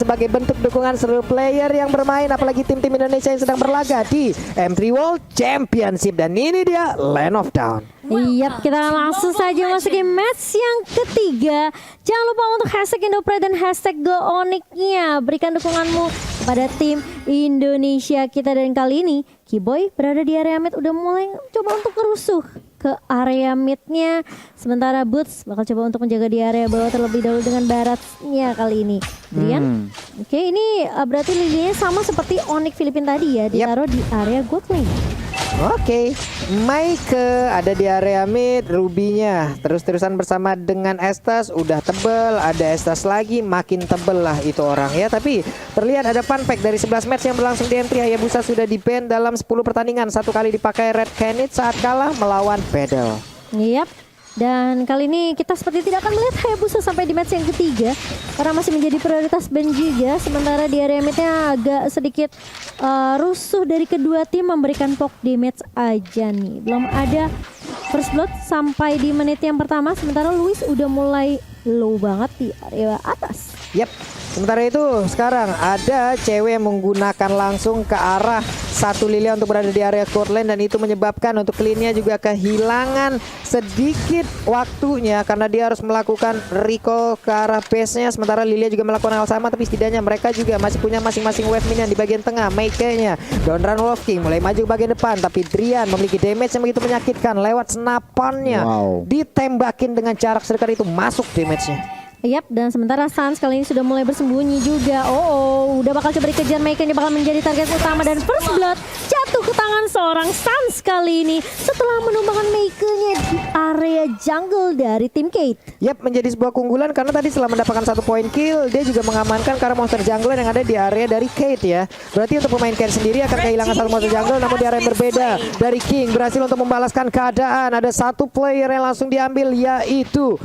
sebagai bentuk dukungan seluruh player yang bermain, apalagi tim-tim Indonesia yang sedang berlaga di M3 World Championship. Dan ini dia Land of Dawn. Iya, kita langsung saja masukin match yang ketiga. Jangan lupa untuk hashtag Indopride dan hashtag GoOnyx-nya. Berikan dukunganmu kepada tim Indonesia kita. Dan kali ini Kiboy berada di area mid, udah mulai coba untuk kerusuh ke area midnya. Sementara Boots bakal coba untuk menjaga di area bawah terlebih dahulu dengan baratnya kali ini. Brian, oke, ini berarti lilinya sama seperti Onyx Filipina tadi ya, ditaruh di area God Lane. Oke, Maike ada di area mid, Ruby-nya terus-terusan bersama dengan Estes, udah tebel, ada Estes lagi, makin tebel lah itu orang ya. Tapi terlihat ada fun fact dari 11 match yang berlangsung di M3, Hayabusa sudah di-ban dalam 10 pertandingan, 1 kali dipakai Red Canids saat kalah melawan Pedal. Yap. Dan kali ini kita seperti tidak akan melihat Hayabusa sampai di match yang ketiga karena masih menjadi prioritas ban juga. Sementara di area midnya agak sedikit rusuh dari kedua tim, memberikan poke damage aja nih. Belum ada first blood sampai di menit yang pertama. Sementara Luis udah mulai low banget di area atas. Yap. Sementara itu sekarang ada cewek yang menggunakan langsung ke arah satu Lilia untuk berada di area court lane, dan itu menyebabkan untuk cleannya juga kehilangan sedikit waktunya karena dia harus melakukan recall ke arah base-nya. Sementara Lilia juga melakukan hal sama, tapi setidaknya mereka juga masih punya masing-masing wave minion di bagian tengah. Maike-nya Donran Wolf King mulai maju ke bagian depan, tapi Drian memiliki damage yang begitu menyakitkan lewat senapannya. Ditembakin dengan jarak sedekat itu masuk damage-nya. Yap, dan sementara Sans kali ini sudah mulai bersembunyi juga. Udah bakal coba dikejar. Maike ini bakal menjadi target utama dan first blood jatuh ke tangan seorang Sans kali ini setelah menumbangkan Maike-nya di area jungle dari tim Kate. Yap, menjadi sebuah keunggulan karena tadi setelah mendapatkan 1 poin kill, dia juga mengamankan karena monster jungle yang ada di area dari Kate ya. Berarti untuk pemain Kate sendiri akan kehilangan 1 monster jungle, namun di area yang berbeda dari King berhasil untuk membalaskan keadaan. Ada 1 player yang langsung diambil, yaitu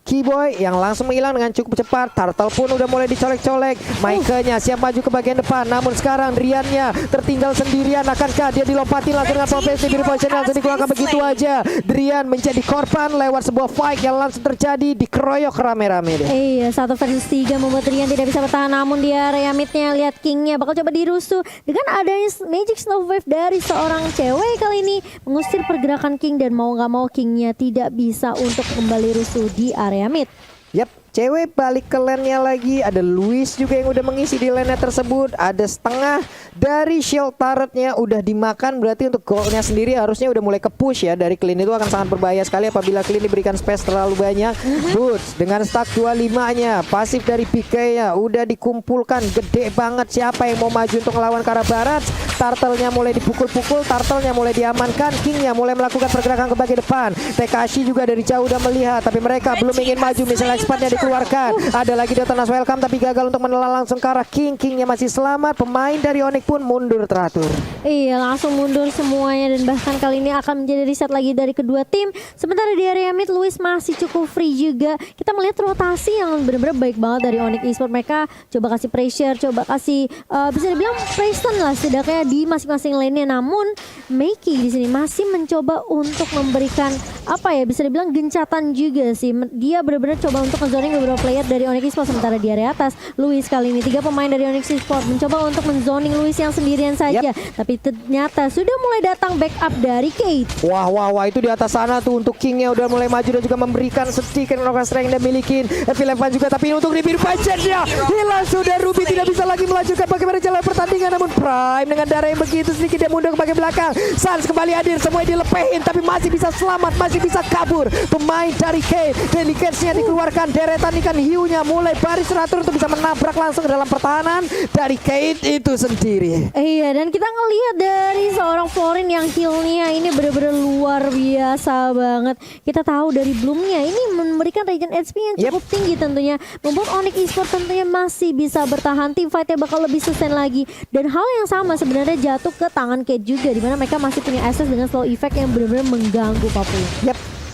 Kiboy yang langsung menghilang dengan cukup cepat. Turtle pun udah mulai dicolek-colek. Maike-nya siap maju ke bagian depan, namun sekarang Drian-nya tertinggal sendirian. Akankah dia dilompatin langsung dengan profesi Beautiful Potion langsung dikeluarkan begitu aja. Drian menjadi korban lewat sebuah fight yang langsung terjadi, dikeroyok rame-rame deh. Iya, 1 versus 3 membuat Drian tidak bisa bertahan, namun di area midnya lihat King-nya bakal coba dirusuh dengan adanya Magic Snow Wave dari seorang cewek kali ini mengusir pergerakan King, dan mau nggak mau King-nya tidak bisa untuk kembali rusuh di area mid. Yap, cewek balik ke lane-nya lagi. Ada Luis juga yang udah mengisi di lane-nya tersebut. Ada setengah dari shield turret-nya udah dimakan. Berarti untuk goal-nya sendiri harusnya udah mulai ke-push ya. Dari Clean itu akan sangat berbahaya sekali apabila Clean diberikan space terlalu banyak. Boots dengan stack 25-nya, pasif dari PK-nya udah dikumpulkan gede banget. Siapa yang mau maju untuk melawan ke arah barat? Turtle-nya mulai dipukul-pukul, Turtle-nya mulai diamankan, King-nya mulai melakukan pergerakan ke bagian depan. Tekashi juga dari jauh udah melihat, tapi mereka belum ingin maju. Misalnya expert-nya dikeluarkan. Ada lagi Detonas Welcome, tapi gagal untuk menelan langsung ke arah King. King-nya masih selamat. Pemain dari Onyx pun mundur teratur. Iya, langsung mundur semuanya, dan bahkan kali ini akan menjadi reset lagi dari kedua tim. Sementara di area mid, Luis masih cukup free juga. Kita melihat rotasi yang benar-benar baik banget dari Onyx Esports. Mereka coba kasih pressure, coba kasih bisa dibilang Preston lah setidaknya di masing-masing lane-nya. Namun Maike di sini masih mencoba untuk memberikan apa ya, bisa dibilang gencatan juga sih. Dia benar-benar coba untuk ngezoning beberapa player dari Onyx Esports. Sementara di area atas, Luis kali ini 3 pemain dari Onyx Esports mencoba untuk menzoning Luis yang sendirian saja. Tapi ternyata sudah mulai datang backup dari Kate. Wah, itu di atas sana tuh untuk King-nya udah mulai maju dan juga memberikan sedikit strength yang dimiliki Evan juga. Tapi untuk di biru pacarnya hilang sudah. Ruby tidak bisa lagi melanjutkan bagaimana jalan pertandingan, namun Prime dengan darah yang begitu sedikit dia mundur ke bagian belakang. Sans kembali hadir, semuanya dilepehin tapi masih bisa selamat, masih bisa kabur. Pemain dari Kate, Delicatesnya dikeluarkan, deretan ikan hiunya mulai baris teratur untuk bisa menabrak langsung ke dalam pertahanan dari Kate itu sendiri. Iya, dan kita ngelihat dari seorang Florin yang healnya ini benar-benar luar biasa banget. Kita tahu dari Bloomnya ini memberikan regen HP yang cukup tinggi tentunya, membuat Onyx Esports tentunya masih bisa bertahan. Tim fightnya bakal lebih sustain lagi, dan hal yang sama sebenarnya jatuh ke tangan Kate juga, dimana mereka masih punya access dengan slow effect yang benar-benar mengganggu Papu.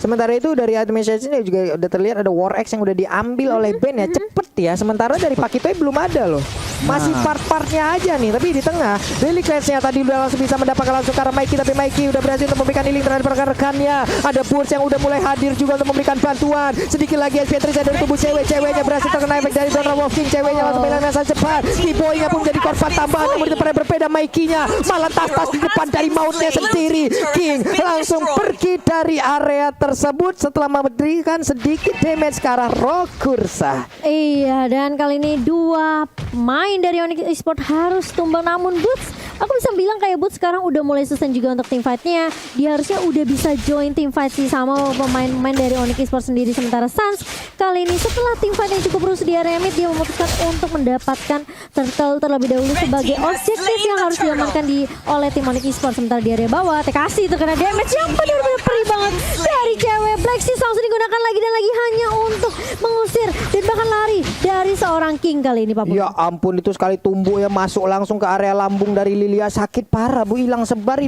Sementara itu dari administration juga udah terlihat ada War X yang udah diambil oleh Ben ya, cepet ya. Sementara dari Pakitoy belum ada loh. Masih part-partnya aja nih. Tapi di tengah Daily Clash-nya tadi udah langsung bisa mendapatkan langsung ke arah Mikey. Tapi Mikey udah berhasil untuk memberikan healing terhadap rekan-rekannya. Ada Burst yang udah mulai hadir juga untuk memberikan bantuan. Sedikit lagi SP Trisha dari tubuh cewek-ceweknya berhasil terkena efek dari Donald Wolf King. Ceweknya langsung menyerang sangat cepat. Keyboy-nya pun menjadi korban tambahan. Namun itu pada berbeda, Mikey-nya malah tas-tas di depan dari mautnya sendiri. King langsung pergi dari area tersebut setelah memberikan sedikit damage ke arah Rokursa. Iya, dan kali ini dua main dari Onyx Esports harus tumbang. Namun Boots, aku bisa bilang kayak Boots sekarang udah mulai susah juga untuk tim fight-nya. Dia harusnya udah bisa join tim fight sih sama pemain-pemain dari Onyx Esports sendiri. Sementara Sans kali ini setelah tim fight yang cukup rusuh di area mid, dia memutuskan untuk mendapatkan turtle terlebih dahulu sebagai objektif yang harus diamankan oleh tim Onyx Esports. Sementara di area bawah, TKC terkena damage yang benar-benar perih banget dari cewek. Black Seas langsung digunakan lagi dan lagi hanya untuk mengusir dan bahkan lari dari seorang King kali ini, Pak. Ya ampun, itu sekali tumbuh ya masuk langsung ke area lambung dari Lilia. Sakit parah Bu, hilang sebar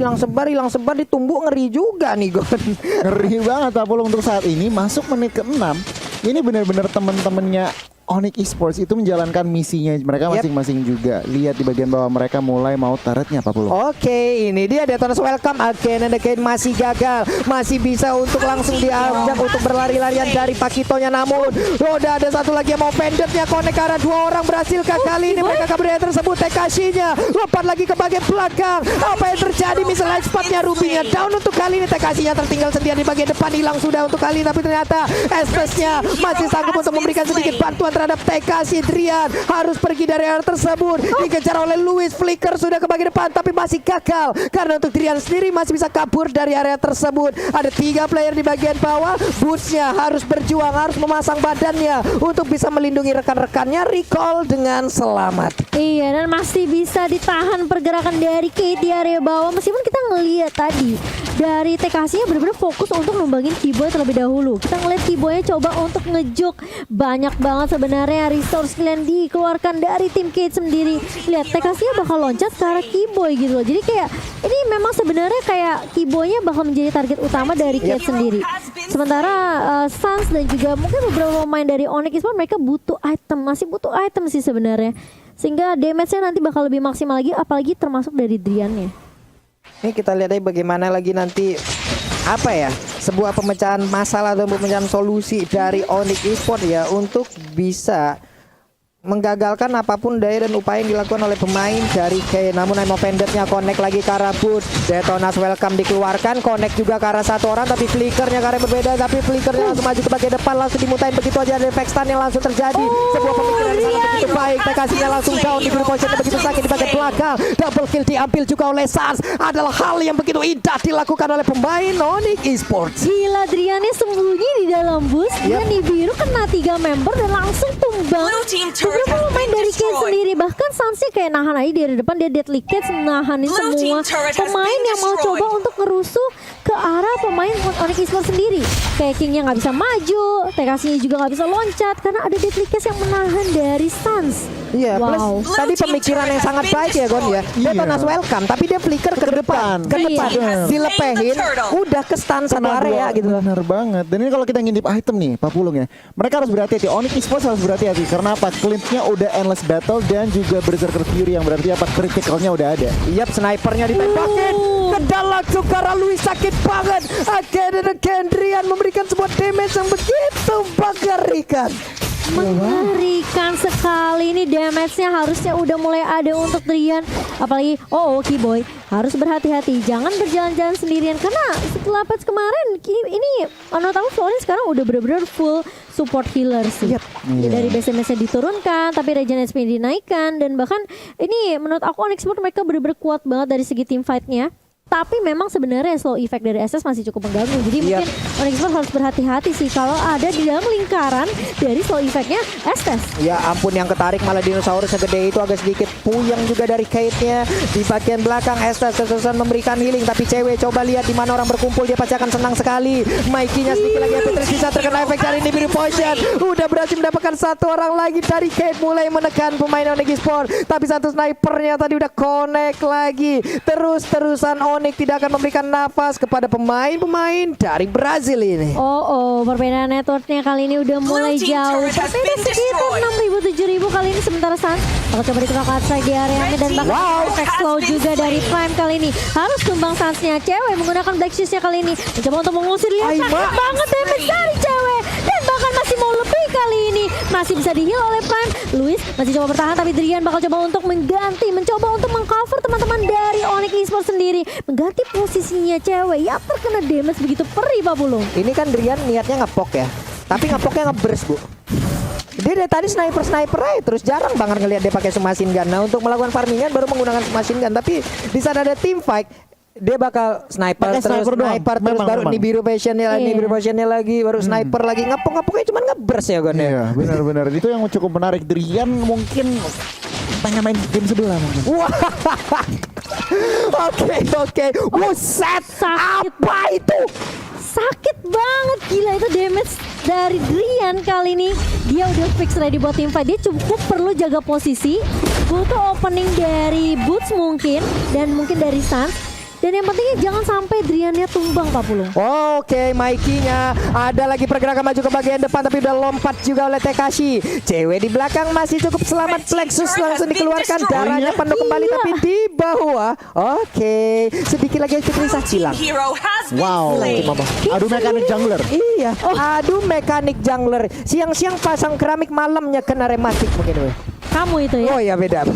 ditumbuk, ngeri juga nih Gon. Ngeri banget Pak Pulung untuk saat ini. Masuk menit ke-6. Ini benar-benar teman-temannya Onyx Esports itu menjalankan misinya mereka masing-masing juga. Lihat di bagian bawah mereka mulai mau turretnya Pak Pulung. Oke, ini dia Detona's Welcome again and again, masih gagal. Masih bisa untuk langsung diajak untuk berlari-larian dari Pakitonya. Namun udah ada satu lagi yang mau pendetnya connect ke arah dua orang. Berhasilkah kali ini mereka kabur dari tersebut? TKC-nya lompat lagi ke bagian belakang. Apa yang terjadi? Misalnya expatnya Ruby-nya down untuk kali ini. TKC-nya tertinggal sendirian di bagian depan, hilang sudah untuk kali ini. Tapi ternyata Estes-nya masih sanggup untuk memberikan sedikit bantuan terhadap TKC. Drian harus pergi dari area tersebut, dikejar oleh Louis. Flicker sudah ke bagian depan tapi masih gagal karena untuk Drian sendiri masih bisa kabur dari area tersebut. Ada 3 player di bagian bawah. Boots-nya harus berjuang, harus memasang badannya untuk bisa melindungi rekan-rekannya. Recall dengan selamat. Iya, dan masih bisa ditahan pergerakan dari Kate di area bawah. Meskipun kita ngelihat tadi dari TKC-nya benar-benar fokus untuk numbangin Keyboy terlebih dahulu. Kita ngeliat Keyboy-nya coba untuk ngejuk. Banyak banget sebenarnya resource yang dikeluarkan dari tim Kate sendiri. Lihat, TKC-nya bakal loncat ke arah Keyboy gitu loh. Jadi kayak ini memang sebenarnya kayak Keyboy-nya bakal menjadi target utama dari Kate sendiri. Sementara Sans dan juga mungkin beberapa pemain dari Onyx Esports mereka butuh item, masih butuh item sih sebenarnya. Sehingga damage-nya nanti bakal lebih maksimal lagi, apalagi termasuk dari Drian-nya. Ini kita lihat aja bagaimana lagi nanti apa ya, sebuah pemecahan masalah atau pemecahan solusi dari Onyx Esports ya untuk bisa menggagalkan apapun daya dan upaya yang dilakukan oleh pemain dari K. Namun Emo Pendetnya connect lagi ke arah Boot. Detona's Welcome dikeluarkan, connect juga ke arah satu orang tapi flickernya karena berbeda, tapi flickernya langsung maju ke bagian depan, langsung dimutain begitu aja. Ada efek stun yang langsung terjadi. Sebuah pemikiran yang sangat begitu baik. TKC-nya langsung down di group position begitu sakit di bagian belakang. Double kill diambil juga oleh Sans. Adalah hal yang begitu indah dilakukan oleh pemain Onyx Esports. Gila, Driannya sembunyi di dalam bus. Dan di biru kena 3 member dan langsung tumbang. Beberapa pemain dari Kate sendiri, bahkan Sansnya kayak nahan aja dari depan. Dia Deadly Cats nahanin semua pemain yang mau coba untuk ngerusuh ke arah pemain Onyx Esports sendiri. Kayak King-nya nggak bisa maju, TKC-nya juga nggak bisa loncat karena ada Deadly Cats yang menahan dari Sans. Iya, plus tadi pemikiran yang sangat baik ya Gon ya. Detona's Welcome, tapi dia flicker ke depan, dilepehin, udah ke stun satu area gitu. Benar banget. Dan ini kalau kita ngintip item nih, Pak Pulung ya, mereka harus berhati-hati. Onyx Esports harus berhati-hati karena apa? Cleanse-nya udah endless battle dan juga Berserker Fury yang berarti apa? Criticalnya udah ada. Yap, snipernya ditembakin. Kedalak Sukara Louis sakit banget. Again and again Drian memberikan sebuah damage yang begitu mengerikan. Mengerikan sekali ini damage-nya, harusnya udah mulai ada untuk Drian. Apalagi Keyboy harus berhati-hati, jangan berjalan-jalan sendirian karena setelah patch kemarin ini menurut aku Florin sekarang udah bener-bener full support healer sih. Dari BSMS-nya diturunkan tapi regen HP dinaikkan, dan bahkan ini menurut aku Onyx Esports mereka bener-bener kuat banget dari segi team fight-nya. Tapi memang sebenarnya slow effect dari SS masih cukup mengganggu. Jadi mungkin Onyx Esports harus berhati-hati sih kalau ada di dalam lingkaran dari slow effectnya SS. Ya ampun, yang ketarik malah dinosaurus segede itu agak sedikit puyeng juga dari Kate-nya. Di bagian belakang SS kesusahan memberikan healing, tapi cewek coba lihat di mana orang berkumpul, dia pasti akan senang sekali. Mikey-nya sedikit lagi Petris bisa terkena efek dari Nibiru Poison. Udah berhasil mendapatkan satu orang lagi dari Kate, mulai menekan pemain Onyx Esports. Tapi satu snipernya tadi udah connect lagi. Terus-terusan Onyx Onyx tidak akan memberikan nafas kepada pemain-pemain dari Brazil ini. Perbedaan networknya kali ini udah mulai jauh. Berbeda sekitar 6.000 7.000 kali ini, sementara Suns bakal coba ditukar strike di area mid dan bahkan efek slow juga dari Prime kali ini. Harus tumbang Suns-nya. Cewek menggunakan Black Shoes-nya kali ini mencoba untuk mengusir. Lihat sakit banget damage dari cewek dan bahkan masih mau lebih kali ini. Masih bisa di-heal oleh Prime. Luis masih coba bertahan tapi Drian bakal coba untuk mengganti, mencoba untuk mengcover teman-teman dari Onyx Esports sendiri. Mengganti posisinya cewek yang terkena damage begitu perih Pak Pulung. Ini kan Drian niatnya ngepok ya, tapi ngepoknya ngeburst Bu. Dia dari tadi sniper aja, terus jarang banget ngelihat dia pakai submachine gun. Nah untuk melakukan farmingan baru menggunakan submachine gun, tapi di saat ada team fight dia bakal sniper Pakai terus sniper doang. baru Memang. Nibiru passionnya lagi, Nibiru passionnya lagi, baru sniper lagi, ngepoknya cuma ngeburst ya Gon ya. Iya, benar-benar. Itu yang cukup menarik. Drian mungkin pengen main game sebelah mungkin. Wah. Oke. Buset. Apa itu? Sakit banget, gila itu damage dari Drian kali ini. Dia udah fix ready buat team fight. Dia cukup perlu jaga posisi, butuh opening dari Boots mungkin, dan mungkin dari Suns. Dan yang pentingnya jangan sampai Driannya tumbang Pak Pulung. Oke, Mikey-nya ada lagi pergerakan maju ke bagian depan tapi udah lompat juga oleh Tekashi. Cewek di belakang masih cukup selamat, Plexus langsung dikeluarkan, darahnya penuh kembali tapi di bawah. Oke, sedikit lagi kita hilang. Wow, aduh mekanik jungler. Iya, aduh mekanik jungler. Siang-siang pasang keramik, malamnya kena rematik mungkin. Kamu itu ya. Oh ya beda.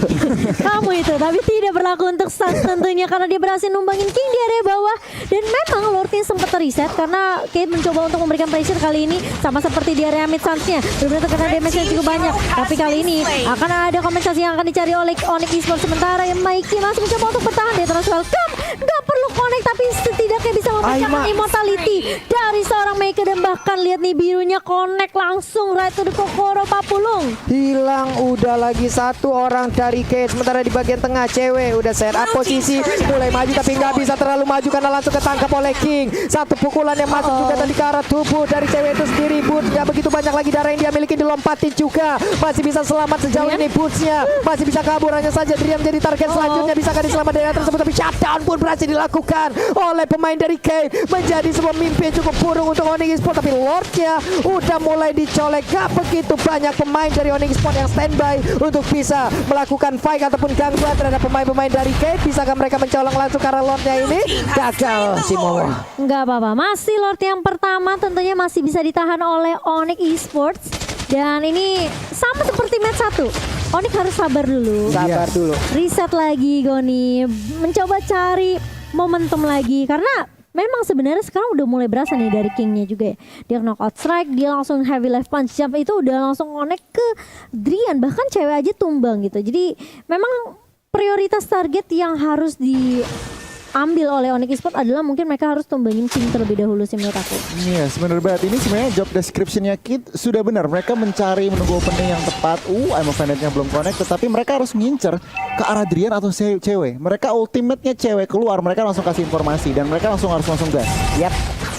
Kamu itu, tapi tidak berlaku untuk Suns tentunya karena dia berhasil numbangin King di area bawah. Dan memang Lordnya sempat reset karena Kate mencoba untuk memberikan pressure kali ini sama seperti di area mid Suns-nya. Benar-benar terkena damage yang cukup banyak. Tapi kali ini akan ada kompensasi yang akan dicari oleh Onyx Esports. Sementara Mikey masih mencoba untuk bertahan. Dia terus welcome. Gak perlu connect tapi setidaknya bisa memecahkan immortality dari seorang Maker. Dan bahkan lihat nih birunya connect langsung right to the Kokoro Pak Pulung. Hilang udah lagi satu orang dari Kate. Sementara di bagian tengah cewek udah set up posisi, mulai maju tapi nggak bisa terlalu maju karena langsung ketangkap oleh King. Satu pukulan yang masuk juga tadi ke arah tubuh dari cewek itu sendiri. Boots nggak begitu banyak lagi darah yang dia miliki, dilompatin juga. Masih bisa selamat sejauh ini Bootsnya. Masih bisa kabur, hanya saja Drian menjadi target selanjutnya. Bisakah diselamat dari tersebut, tapi shutdown pun berhasil dilakukan oleh pemain dari Kate. Menjadi sebuah mimpi yang cukup buruk untuk Onyx Esports, tapi Lordnya udah mulai dicolek. Gak begitu banyak pemain dari Onyx Esports yang standby untuk bisa melakukan fight ataupun gangguan terhadap pemain-pemain dari Kate. Bisakah mereka mencolong langsung karena Lordnya ini gagal si Momo? Nggak apa-apa, masih Lord yang pertama tentunya masih bisa ditahan oleh Onyx Esports. Dan ini sama seperti match 1, Onyx harus sabar dulu. Sabar dulu. Reset lagi Goni, mencoba cari momentum lagi karena memang sebenarnya sekarang udah mulai berasa nih dari Kingnya juga ya. Dia knockout strike, dia langsung heavy left punch jump itu udah langsung connect ke Drian, bahkan cewek aja tumbang gitu. Jadi memang prioritas target yang harus diambil oleh Onyx Esports adalah mungkin mereka harus tumbangin King terlebih dahulu sih menurut aku. Iya, sebenarnya banget. Ini sebenarnya job description-nya Kid sudah benar. Mereka mencari menunggu opening yang tepat. Emang Venet-nya belum connect, tetapi mereka harus ngincer ke arah Drian atau cewek. Mereka ultimate-nya cewek keluar, mereka langsung kasih informasi dan mereka langsung gas. Yap.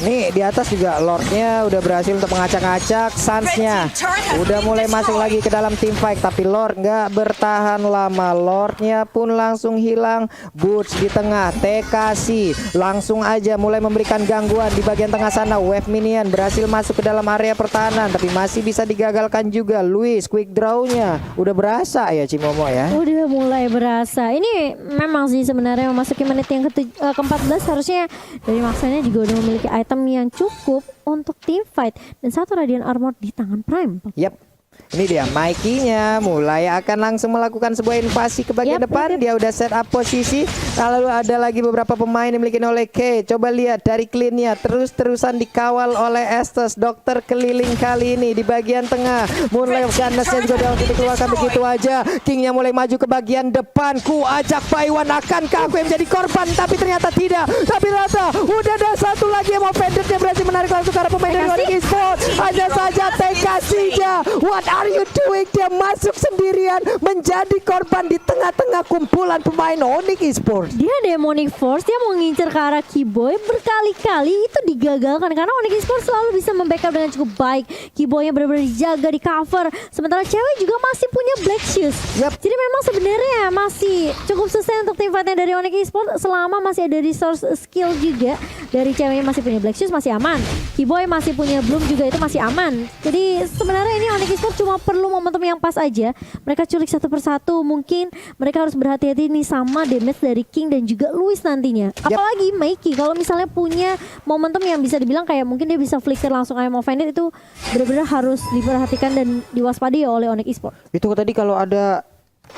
Nih di atas juga Lordnya udah berhasil untuk mengacak-acak. Suns-nya udah mulai masuk lagi ke dalam team fight, tapi Lord nggak bertahan lama. Lordnya pun langsung hilang. Boots di tengah, Tekashi langsung aja mulai memberikan gangguan di bagian tengah sana. Wave minion berhasil masuk ke dalam area pertahanan, tapi masih bisa digagalkan juga. Luis quick draw-nya udah berasa ya Cimomo ya. Udah mulai berasa. Ini memang sih sebenarnya memasuki menit yang ke-14 harusnya dari Maxanya juga udah memiliki item yang cukup untuk team fight dan satu Radiant Armor di tangan Prime. Yap. Ini dia Mikey-nya mulai akan langsung melakukan sebuah invasi ke bagian depan. Dia udah set up posisi. Lalu ada lagi beberapa pemain yang dimiliki oleh K. Coba lihat dari clean-nya terus-terusan dikawal oleh Estes. Dokter keliling kali ini di bagian tengah. Mulai Ganesnya juga udah dikeluarkan begitu aja. King-nya mulai maju ke bagian depan. Ku ajak Paiwan, akankah aku yang menjadi korban? Tapi ternyata tidak. Tapi ternyata udah ada satu lagi yang mau pendetnya berhasil menarik langsung ke arah pemain dari Onyx Esports. Hanya saja Tekashi-nya. What are you doing? Dia masuk sendirian menjadi korban di tengah-tengah kumpulan pemain Onyx Esports. Dia Demonic Force, dia mau ngincer ke arah Keyboy berkali-kali itu digagalkan karena Onyx Esports selalu bisa membackup dengan cukup baik. Keyboynya benar-benar dijaga di cover, sementara cewek juga masih punya Black Shoes. Jadi memang sebenarnya masih cukup susah untuk tim fightnya dari Onyx Esports selama masih ada resource skill juga dari ceweknya masih punya Black Shoes masih aman. Keyboy masih punya Bloom juga itu masih aman. Jadi sebenarnya ini Onyx Esports cuma perlu momentum yang pas aja. Mereka culik satu persatu, mungkin mereka harus berhati-hati nih sama damage dari King dan juga Luis nantinya. Apalagi Mikey kalau misalnya punya momentum yang bisa dibilang kayak mungkin dia bisa flicker langsung I'm offended, itu benar-benar harus diperhatikan dan diwaspadai oleh Onyx Esports. Itu tadi kalau ada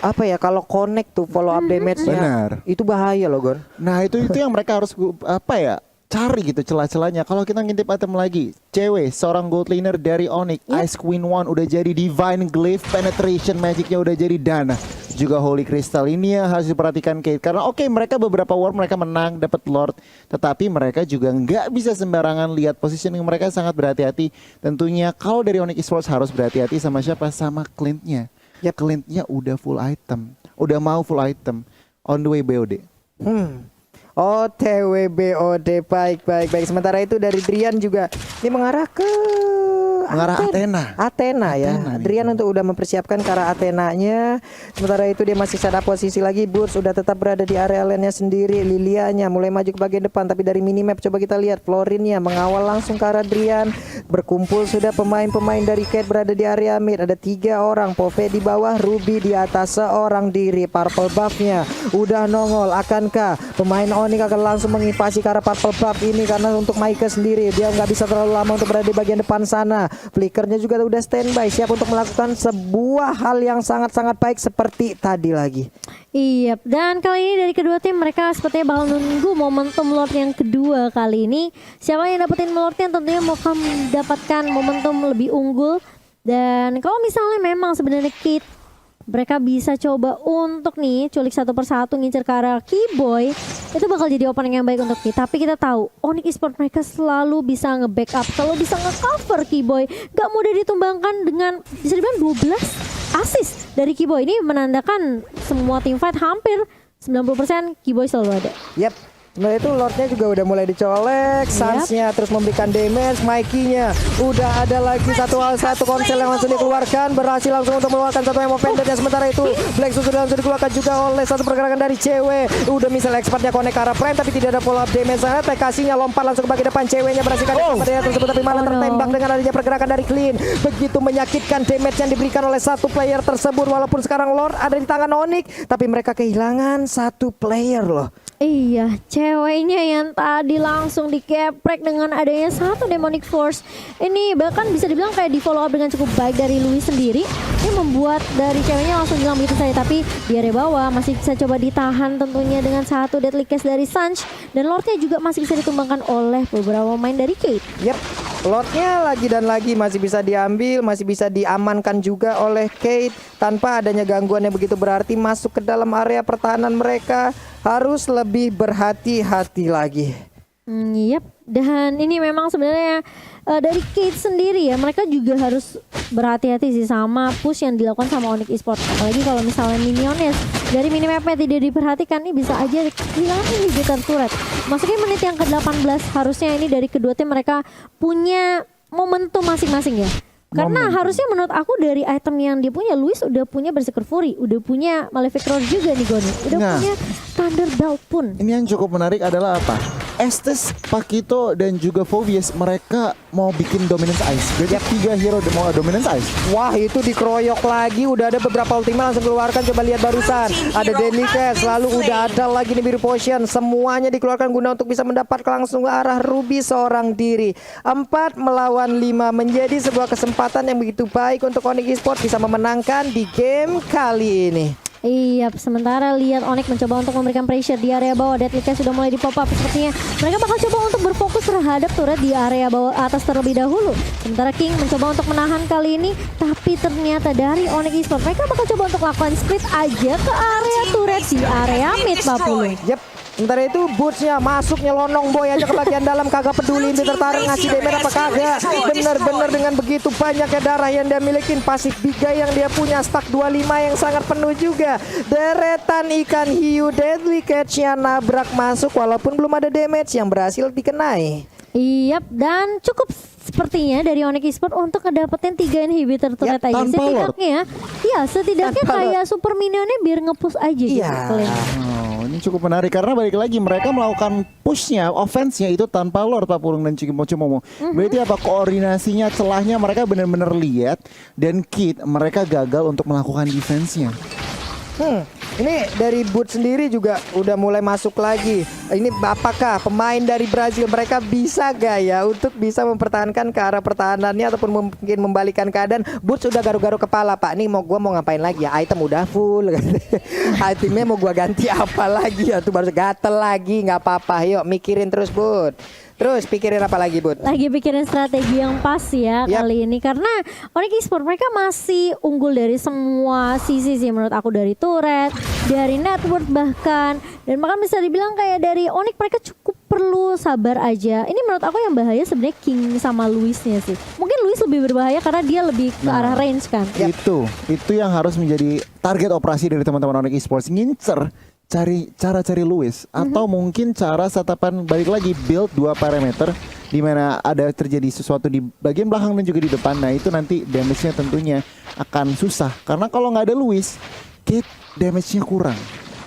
apa ya, kalau connect tuh follow up damage-nya Benar. itu bahaya loh Gon. Nah itu yang mereka harus apa ya, cari gitu celah-celahnya. Kalau kita ngintip item lagi, cewek seorang gold laner dari Onyx, Ice Queen One udah jadi Divine Glyph, penetration magicnya udah jadi Dana, juga Holy Crystal. Ini yang harus diperhatikan Kate, karena oke, mereka beberapa war mereka menang dapat Lord, tetapi mereka juga nggak bisa sembarangan lihat positioning, mereka sangat berhati-hati. Tentunya kalau dari Onyx Esports harus berhati-hati sama siapa, sama Clint-nya. Ya Clint-nya udah full item, udah mau full item, on the way BOD. OTW BOD, baik. Sementara itu dari Drian juga ini mengarah ke Athena ya. Drian untuk udah mempersiapkan ke arah Athenanya. Sementara itu dia masih sadar posisi lagi. Boots udah tetap berada di area lane-nya sendiri. Lilianya mulai maju ke bagian depan, tapi dari minimap coba kita lihat Florinnya mengawal langsung ke arah Drian. Berkumpul sudah pemain-pemain dari Kate berada di area mid. Ada 3 orang, Pove di bawah, Ruby di atas seorang diri. Purple buff-nya udah nongol. Akankah pemain Onyx akan langsung menginvasi ke arah purple buff ini? Karena untuk Maika sendiri dia nggak bisa terlalu lama untuk berada di bagian depan sana. Flickernya juga udah standby, siap untuk melakukan sebuah hal yang sangat-sangat baik seperti tadi lagi. Iya, dan kali ini dari kedua tim mereka sepertinya bakal nunggu momentum Lord yang kedua kali ini. Siapa yang dapetin Lordnya tentunya mau mendapatkan momentum lebih unggul. Dan kalau misalnya memang sebenarnya Kate mereka bisa coba untuk nih culik satu persatu ngincer ke arah Keyboy, itu bakal jadi opening yang baik untuk kita. Tapi kita tahu Onyx Esports mereka selalu bisa nge-backup, selalu bisa nge-cover Keyboy. Gak mudah ditumbangkan dengan bisa dibilang 12 assist dari Keyboy. Ini menandakan semua team fight hampir 90% Keyboy selalu ada. Nah itu Lordnya juga udah mulai dicolek, Suns-nya terus memberikan damage, Mikey-nya udah ada lagi satu konsel yang langsung dikeluarkan, berhasil langsung untuk mengeluarkan satu emo pendant. Sementara itu Black Shoes sudah langsung dikeluarkan juga oleh satu pergerakan dari cewek. Udah misalnya expertnya connect ke arah Prime tapi tidak ada follow up damage sana. TKC-nya lompat langsung ke bagian depan, ceweknya berhasil tersebut tapi malah tertembak dengan adanya pergerakan dari Clean. Begitu menyakitkan damage yang diberikan oleh satu player tersebut. Walaupun sekarang Lord ada di tangan Onyx, tapi mereka kehilangan satu player loh. Iya, ceweknya yang tadi langsung dikeprek dengan adanya satu Demonic Force. Ini bahkan bisa dibilang kayak di follow up dengan cukup baik dari Louis sendiri. Ini membuat dari ceweknya langsung hilang begitu saja. Tapi di area bawah masih bisa coba ditahan tentunya dengan satu Deadly Cast dari Sanch. Dan Lordnya juga masih bisa ditumbangkan oleh beberapa pemain dari Kate. Lordnya lagi dan lagi masih bisa diambil, masih bisa diamankan juga oleh Kate tanpa adanya gangguan yang begitu berarti masuk ke dalam area pertahanan mereka. Harus lebih berhati-hati lagi. Dan ini memang sebenarnya dari Kate sendiri ya, mereka juga harus berhati-hati sih sama push yang dilakukan sama Onyx Esports. Apalagi kalau misalnya minionnya dari minimapnya tidak diperhatikan, ini bisa aja kehilangan inhibitor turret. Masuknya menit yang ke-18, harusnya ini dari kedua tim mereka punya momentum masing-masing ya. Karena harusnya menurut aku dari item yang dia punya, Luis udah punya Berserker Fury, udah punya Malefic Roar juga nih Goni, udah punya Thunder Dart pun. Ini yang cukup menarik adalah apa? Estes, Pakito, dan juga Fovius mereka mau bikin Dominance Ice. Jadi 3 hero mau Dominance Ice. Wah itu dikeroyok lagi, udah ada beberapa ultima langsung keluarkan. Coba lihat barusan, ada Deadly Cast, lalu udah ada lagi nih Biru Potion. Semuanya dikeluarkan guna untuk bisa mendapatkan langsung ke arah Ruby seorang diri. 4 melawan 5 menjadi sebuah kesempatan yang begitu baik untuk Onyx Esports bisa memenangkan di game kali ini. Iya, sementara lihat Onyx mencoba untuk memberikan pressure di area bawah. Deadly Cast sudah mulai di pop up sepertinya. Mereka bakal coba untuk berfokus terhadap turret di area bawah atas terlebih dahulu. Sementara King mencoba untuk menahan kali ini, tapi ternyata dari Onyx Esports mereka bakal coba untuk lakukan split aja ke area turret di area mid 40. Sementara itu Boots-nya masuk nyelonong boy aja ke bagian dalam, kagak peduli dia tertarik ngasih damage apa kagak. Bener-bener dengan begitu banyaknya darah yang dia milikin, pasif biga yang dia punya, stack 25 yang sangat penuh juga. Deretan ikan hiu deadly catch-nya nabrak masuk walaupun belum ada damage yang berhasil dikenai. Iya, dan cukup sepertinya dari Onyx Esports untuk ngedapetin 3 inhibitor turret aja. tanpa Lord. Setidaknya Tanpa kayak super minionnya biar nge-push aja gitu. Iya. Kalian. Oh, ini cukup menarik karena balik lagi mereka melakukan pushnya, offense-nya itu tanpa Lord Pak Pulung dan Cimomo. Berarti apa koordinasinya, celahnya mereka benar-benar lihat, dan Kid mereka gagal untuk melakukan defense-nya. Ini dari Boots sendiri juga udah mulai masuk lagi. Ini apakah pemain dari Brazil mereka bisa gak ya untuk bisa mempertahankan ke arah pertahanannya ataupun mungkin membalikan keadaan? Boots udah garuk-garuk kepala, Pak. Nih gua mau ngapain lagi ya? Item udah full. Itemnya mau gua ganti apa lagi ya? Tuh baru gatel lagi, nggak apa-apa. Yuk mikirin terus, Bud. Terus pikirin apa lagi, Bud? Lagi pikirin strategi yang pas ya Yap. kali ini, karena Onyx Esports mereka masih unggul dari semua sisi sih menurut aku, dari turret, dari network bahkan, dan bahkan bisa dibilang kayak dari Onyx mereka cukup perlu sabar aja. Ini menurut aku yang bahaya sebenarnya King sama Luisnya sih. Mungkin Luis lebih berbahaya karena dia lebih ke arah range kan. Itu yang harus menjadi target operasi dari teman-teman Onyx Esports, ngincer cari Luis, atau mungkin cara setapan balik lagi build 2 parameter di mana ada terjadi sesuatu di bagian belakang dan juga di depan. Nah itu nanti damage-nya tentunya akan susah karena kalau nggak ada Luis, Kid damage-nya kurang.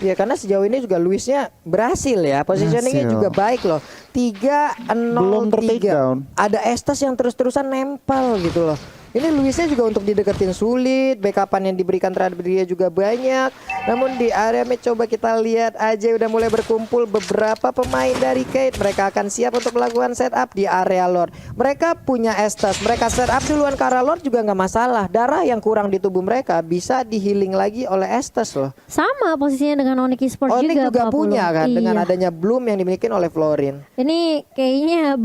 Ya karena sejauh ini juga Luisnya berhasil ya, positioningnya Berhasil. juga baik loh. 3-0-3. Belum ter-takedown. Ada Estes yang terus-terusan nempel gitu loh. Ini Luisnya juga untuk dideketin sulit, backupan yang diberikan terhadap dia juga banyak. Namun di area mid coba kita lihat aja udah mulai berkumpul beberapa pemain dari Kate. Mereka akan siap untuk melakukan setup di area Lord. Mereka punya Estes, mereka setup duluan ke arah Lord juga nggak masalah. Darah yang kurang di tubuh mereka bisa di-healing lagi oleh Estes loh. Sama posisinya dengan Onyx Esports Onyx juga Pak punya Pulung. kan dengan Iya. adanya Bloom yang dimiliki oleh Florin. Ini kayaknya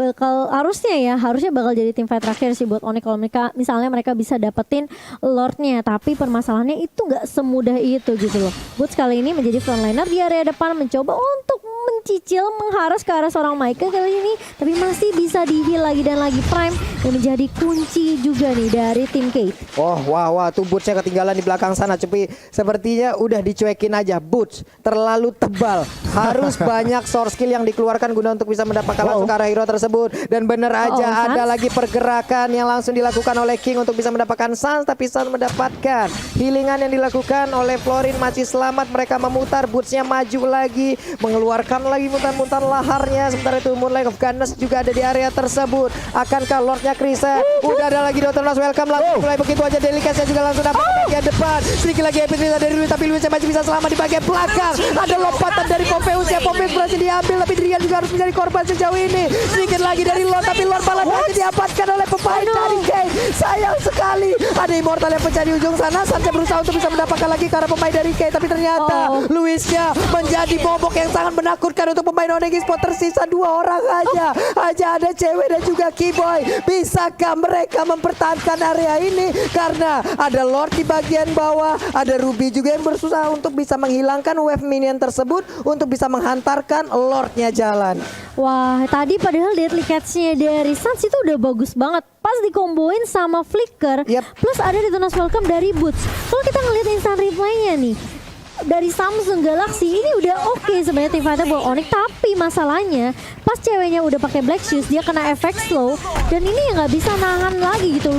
harusnya bakal jadi tim fight terakhir sih buat Onyx kalau misalnya mereka bisa dapetin Lordnya, tapi permasalahannya itu nggak semudah itu gitu loh. Boots kali ini menjadi frontliner di area depan, mencoba untuk mencicil mengharas ke arah seorang Michael kali ini, tapi masih bisa di-heal lagi dan lagi. Prime yang menjadi kunci juga nih dari tim Kate. Oh wah tuh Bootsnya ketinggalan di belakang sana, tapi sepertinya udah dicuekin aja. Boots terlalu tebal, harus banyak source skill yang dikeluarkan guna untuk bisa mendapatkan langsung ke arah hero tersebut. Dan bener aja ada Sans. lagi pergerakan yang langsung dilakukan oleh King untuk bisa mendapatkan Sans, tapi Sans mendapatkan healingan yang dilakukan oleh Florin masih selamat. Mereka memutar, Bootsnya maju lagi, mengeluarkan lagi mutan-mutan laharnya. Sementara itu Moonlight of Ganes juga ada di area tersebut. Akankah Lordnya Krisa? Udah ada lagi Dr. Nas welcome langsung mulai begitu aja. Delikasnya juga langsung dapat ke bagian depan. Sedikit lagi epic Risa dari Luis, tapi Luisnya masih bisa selamat di bagian belakang. Ada lompatan dari Pompeius ya, Pompeius berhasil diambil, tapi Drian juga harus menjadi korban sejauh ini. Sedikit lagi dari Lord, tapi Lord malah berhasil diamankan oleh pemain dari Kate. Sayang sekali. Ada Immortal yang pecah di ujung sana. Sanca berusaha untuk bisa mendapatkan lagi karena pemain dari Kate, tapi ternyata Luisnya menjadi bobok yang sangat menakutkan untuk pemain Onyx Esports. Tersisa 2 orang aja. Ada cewek dan juga Keyboy. Bisakah mereka mempertahankan area ini? Karena ada Lord di bagian bawah, ada Ruby juga yang berusaha untuk bisa menghilangkan wave minion tersebut untuk bisa menghantarkan Lordnya jalan. Wah, tadi padahal deadly catch-nya dari Sans itu udah bagus banget. Pas dikomboin sama Flicker, Yep. plus ada Detonas Welcome dari Boots. Kalau kita ngeliat instant reply-nya nih, dari Samsung Galaxy ini udah oke sebenarnya tim fighter buat Onyx, tapi masalahnya pas ceweknya udah pakai Black Shoes dia kena efek slow dan ini ya nggak bisa nahan lagi gitu.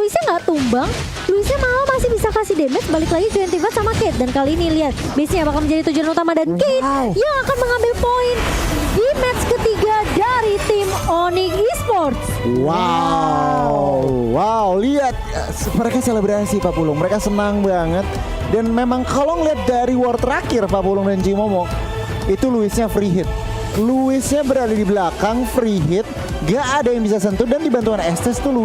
Luisnya nggak tumbang, Luisnya malah masih bisa kasih damage. Balik lagi ke Antifa sama Kate, dan kali ini lihat base-nya bakal menjadi tujuan utama dan Kate yang akan mengambil poin di match ketiga dari tim Onyx Esports. Wow, lihat mereka selebrasi Pak Pulung, mereka senang banget. Dan memang kalau ngeliat dari war terakhir Pak Pulung dan Cimomo, itu Luisnya free hit. Luisnya berada di belakang free hit, gak ada yang bisa sentuh, dan dibantuan Estes tuh